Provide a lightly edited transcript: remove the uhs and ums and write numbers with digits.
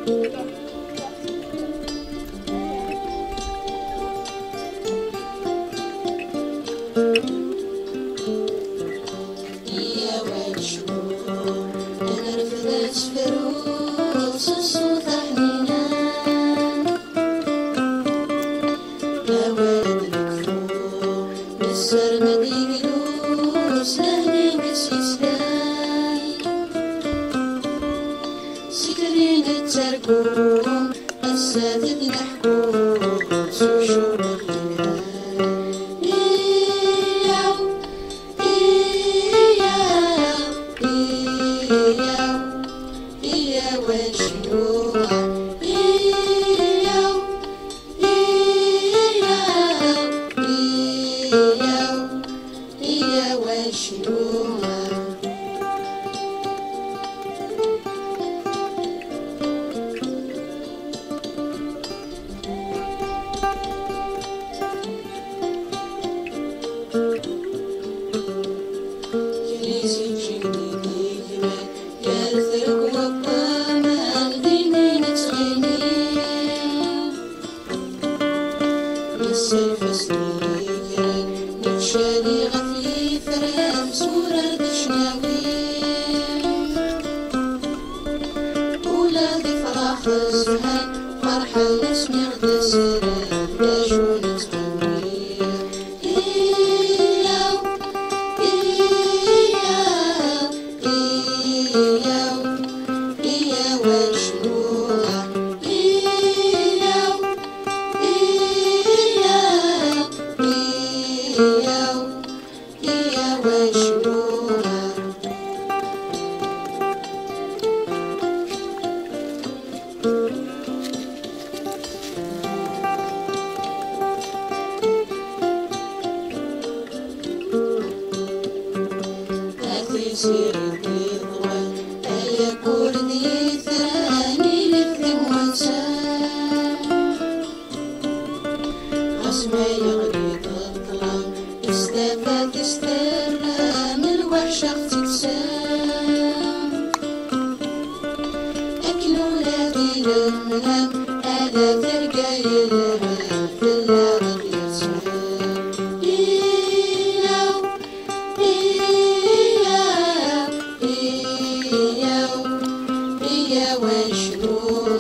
يا ويل شهور أنا رفدت فروس الصوت حنينة يا ولد الكفور بالسر مدي جلوس لهني مسيسلاي سكرين التركون أساتذ نحكوس وشور نتشالي غفلي فرام صورة دشناوي ولادي فراح الزهان فرحة لسمي غدا سران باجو نتغني إياو إياو إياو إياو الشموع إياو إياو إياو إياو الشموع سيرتي ضوال أيا كردي ثاني لفم وانسان عزمة يغلي الظلام استفاد استرام الوحشة اغتسام أكل ولادي لملام ألا ترقى يلهام في العرب يتسام إياو إياو إياو إياو الشموع